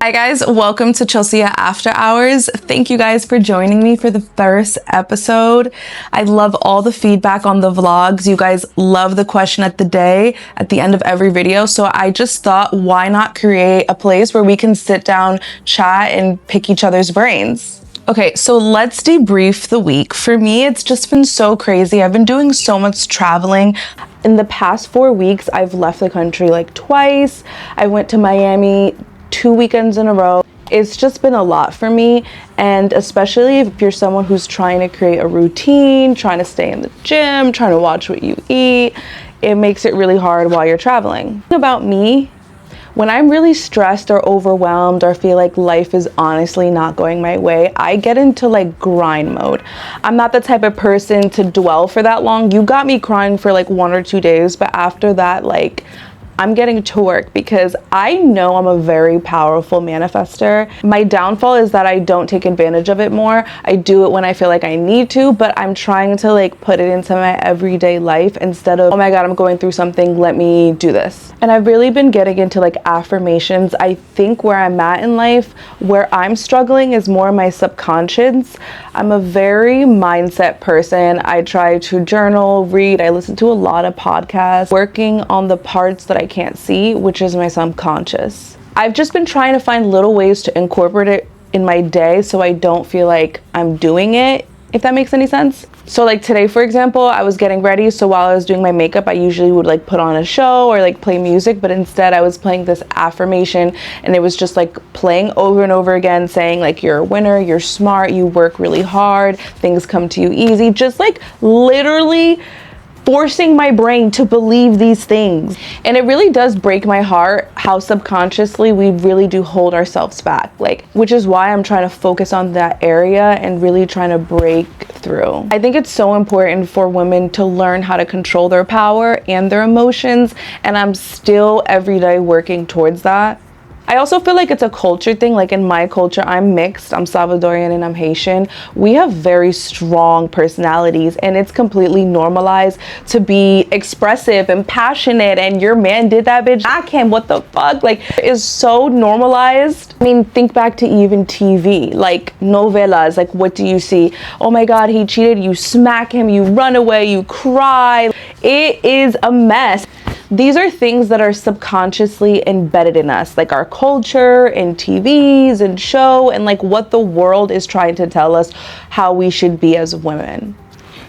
Hi guys, welcome to Chelcia After Hours. Thank you guys for joining me for the first episode. I love all the feedback on the vlogs. You guys love the question at the end of every video. So I just thought, why not create a place where we can sit down, chat, and pick each other's brains? Okay, so let's debrief the week. For me, it's just been so crazy. I've been doing so much traveling. In the past 4 weeks, I've left the country like twice. I went to Miami 2 weekends in a row. It's just been a lot for me, and especially if you're someone who's trying to create a routine, trying to stay in the gym, trying to watch what you eat, it makes it really hard while you're traveling. About me, when I'm really stressed or overwhelmed or feel like life is honestly not going my way, I get into like grind mode. I'm not the type of person to dwell for that long. You got me crying for like 1 or 2 days, but after that, like, I'm getting to work because I know I'm a very powerful manifester. My downfall is that I don't take advantage of it more. I do it when I feel like I need to, but I'm trying to like put it into my everyday life instead of, oh my God, I'm going through something, let me do this. And I've really been getting into like affirmations. I think where I'm at in life, where I'm struggling is more my subconscious. I'm a very mindset person. I try to journal, read, I listen to a lot of podcasts, working on the parts that I can't see, which is my subconscious. I've just been trying to find little ways to incorporate it in my day so I don't feel like I'm doing it, if that makes any sense. So like today, for example, I was getting ready, so while I was doing my makeup, I usually would like put on a show or like play music, but instead I was playing this affirmation, and it was just like playing over and over again, saying like, you're a winner, you're smart, you work really hard, things come to you easy, just like literally forcing my brain to believe these things. And it really does break my heart how subconsciously we really do hold ourselves back, like, which is why I'm trying to focus on that area and really trying to break through. I think it's so important for women to learn how to control their power and their emotions, and I'm still every day working towards that. I also feel like it's a culture thing. Like in my culture, I'm mixed, I'm Salvadorian and I'm Haitian. We have very strong personalities, and it's completely normalized to be expressive and passionate, and your man did that, bitch, I can, what the fuck? Like, it's so normalized. I mean, think back to even TV, like novelas, like what do you see? Oh my God, he cheated, you smack him, you run away, you cry. It is a mess. These are things that are subconsciously embedded in us, like our culture and TVs and show, and like what the world is trying to tell us how we should be as women.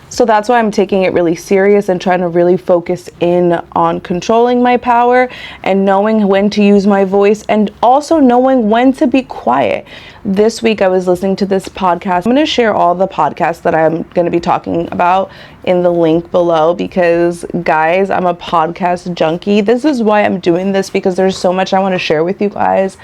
So that's why I'm taking it really serious and trying to really focus in on controlling my power and knowing when to use my voice, and also knowing when to be quiet. This week I was listening to this podcast. I'm going to share all the podcasts that I'm going to be talking about in the link below, because guys, I'm a podcast junkie. This is why I'm doing this, because there's so much I want to share with you guys.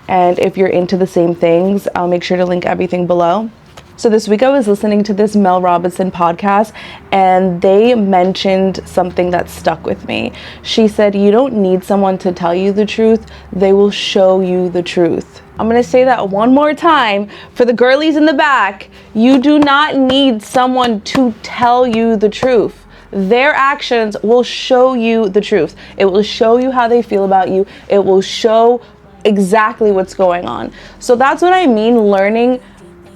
And if you're into the same things, I'll make sure to link everything below. So this week I was listening to this Mel Robinson podcast, and they mentioned something that stuck with me. She said, you don't need someone to tell you the truth, they will show you the truth. I'm gonna say that one more time for the girlies in the back. You do not need someone to tell you the truth. Their actions will show you the truth. It will show you how they feel about you. It will show exactly what's going on. So that's what I mean, learning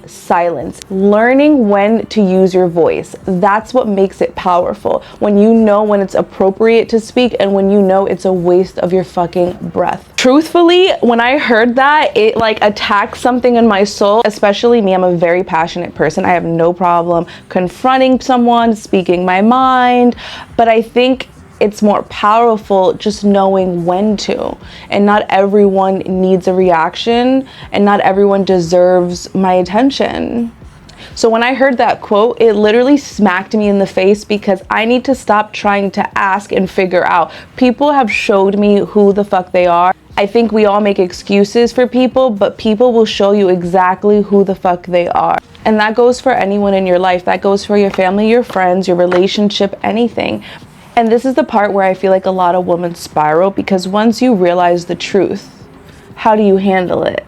silence, learning when to use your voice. That's what makes it powerful. When you know when it's appropriate to speak, and when you know it's a waste of your fucking breath. Truthfully, when I heard that, it like attacked something in my soul. Especially me, I'm a very passionate person. I have no problem confronting someone, speaking my mind, but I think it's more powerful just knowing when to. And not everyone needs a reaction, and not everyone deserves my attention. So when I heard that quote, it literally smacked me in the face, because I need to stop trying to ask and figure out. People have showed me who the fuck they are. I think we all make excuses for people, but people will show you exactly who the fuck they are. And that goes for anyone in your life. That goes for your family, your friends, your relationship, anything. And this is the part where I feel like a lot of women spiral, because once you realize the truth, how do you handle it?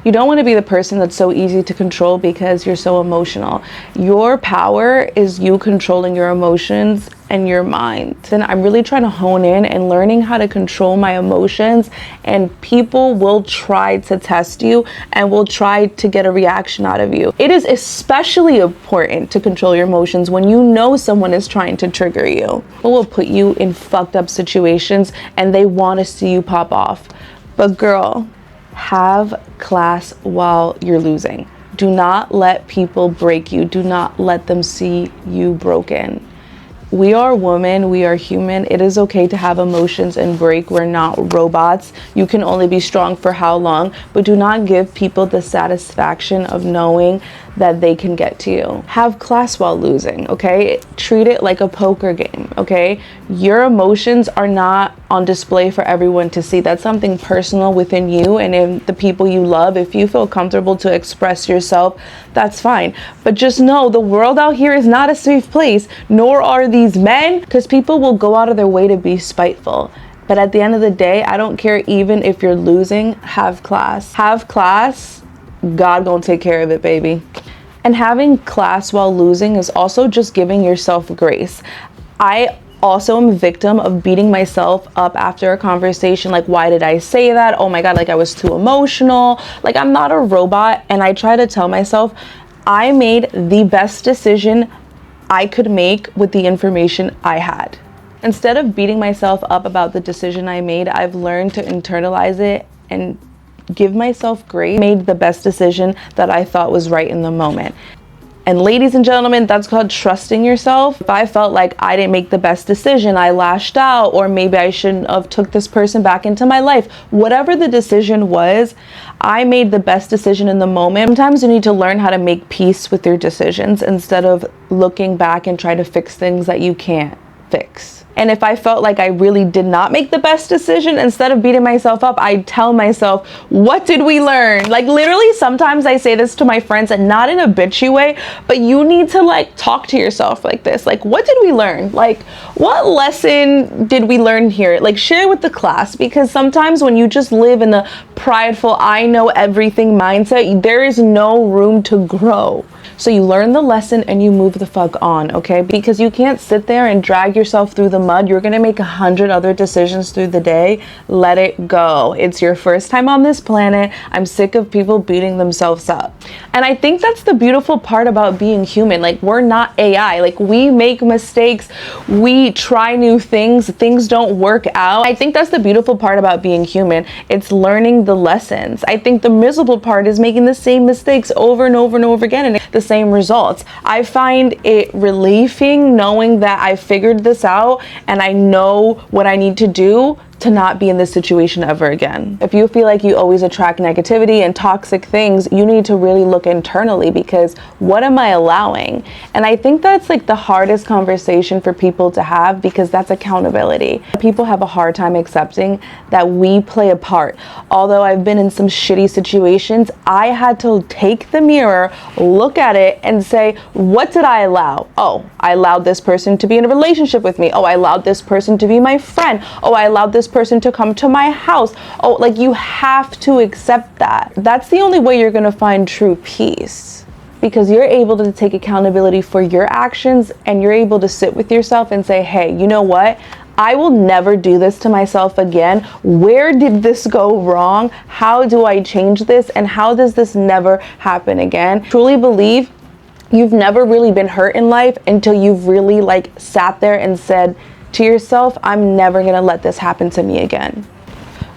You don't want to be the person that's so easy to control because you're so emotional. Your power is you controlling your emotions and your mind. And I'm really trying to hone in and learning how to control my emotions, and people will try to test you and will try to get a reaction out of you. It is especially important to control your emotions when you know someone is trying to trigger you. It will put you in fucked up situations and they want to see you pop off. But girl, have class while you're losing. Do not let people break you. Do not let them see you broken. We are women, we are human. It is okay to have emotions and break. We're not robots. You can only be strong for how long, but do not give people the satisfaction of knowing that they can get to you. Have class while losing, okay? Treat it like a poker game, okay? Your emotions are not on display for everyone to see. That's something personal within you and in the people you love. If you feel comfortable to express yourself, that's fine. But just know the world out here is not a safe place, nor are these men, because people will go out of their way to be spiteful. But at the end of the day, I don't care even if you're losing, have class. Have class. God gonna take care of it, baby. And having class while losing is also just giving yourself grace. I also am a victim of beating myself up after a conversation. Like, why did I say that? Oh my God, like I was too emotional. Like, I'm not a robot. And I try to tell myself, I made the best decision I could make with the information I had. Instead of beating myself up about the decision I made, I've learned to internalize it and give myself grace. Made the best decision that I thought was right in the moment. And ladies and gentlemen, that's called trusting yourself. If I felt like I didn't make the best decision, I lashed out, or maybe I shouldn't have took this person back into my life. Whatever the decision was, I made the best decision in the moment. Sometimes you need to learn how to make peace with your decisions instead of looking back and try to fix things that you can't fix. And if I felt like I really did not make the best decision, instead of beating myself up, I tell myself, what did we learn? Like literally, sometimes I say this to my friends, and not in a bitchy way, but you need to like talk to yourself like this. Like, what did we learn? Like, what lesson did we learn here? Like, share with the class, because sometimes when you just live in the prideful, I know everything mindset, there is no room to grow. So you learn the lesson and you move the fuck on, okay? Because you can't sit there and drag yourself through the mud. You're gonna make 100 other decisions through the day. Let it go. It's your first time on this planet. I'm sick of people beating themselves up. And I think that's the beautiful part about being human. Like, we're not AI. Like, we make mistakes. We try new things. Things don't work out. I think that's the beautiful part about being human. It's learning the lessons. I think the miserable part is making the same mistakes over and over and over again and the same results. I find it relieving knowing that I figured this out and I know what I need to do to not be in this situation ever again. If you feel like you always attract negativity and toxic things, you need to really look internally, because what am I allowing? And I think that's like the hardest conversation for people to have, because that's accountability. People have a hard time accepting that we play a part. Although I've been in some shitty situations, I had to take the mirror, look at it and say, what did I allow? Oh, I allowed this person to be in a relationship with me. Oh, I allowed this person to be my friend. Oh, I allowed this person to come to my house. Oh, like, you have to accept that. That's the only way you're gonna find true peace, because you're able to take accountability for your actions and you're able to sit with yourself and say, hey, you know what? I will never do this to myself again. Where did this go wrong? How do I change this? And how does this never happen again? Truly believe you've never really been hurt in life until you've really like sat there and said to yourself, I'm never gonna let this happen to me again.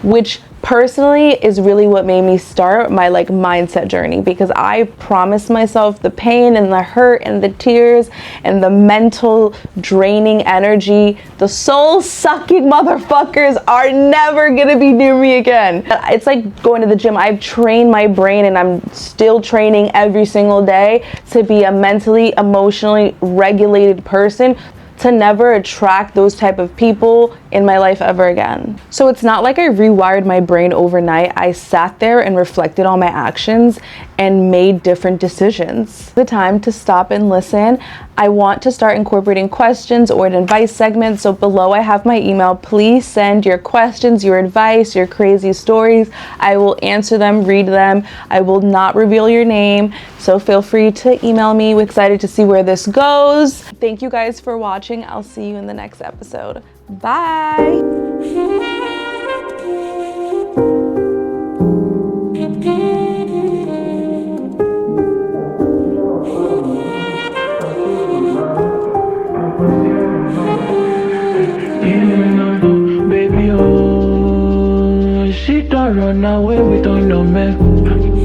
Which personally is really what made me start my like mindset journey, because I promised myself the pain and the hurt and the tears and the mental draining energy, the soul sucking motherfuckers are never gonna be near me again. It's like going to the gym. I've trained my brain and I'm still training every single day to be a mentally, emotionally regulated person, to never attract those type of people in my life ever again. So it's not like I rewired my brain overnight. I sat there and reflected on my actions and made different decisions. The time to stop and listen. I want to start incorporating questions or an advice segment. So below I have my email. Please send your questions, your advice, your crazy stories. I will answer them, read them. I will not reveal your name. So feel free to email me. We're excited to see where this goes. Thank you guys for watching. I'll see you in the next episode. Bye. Baby, oh, she don't run away, we don't know, man.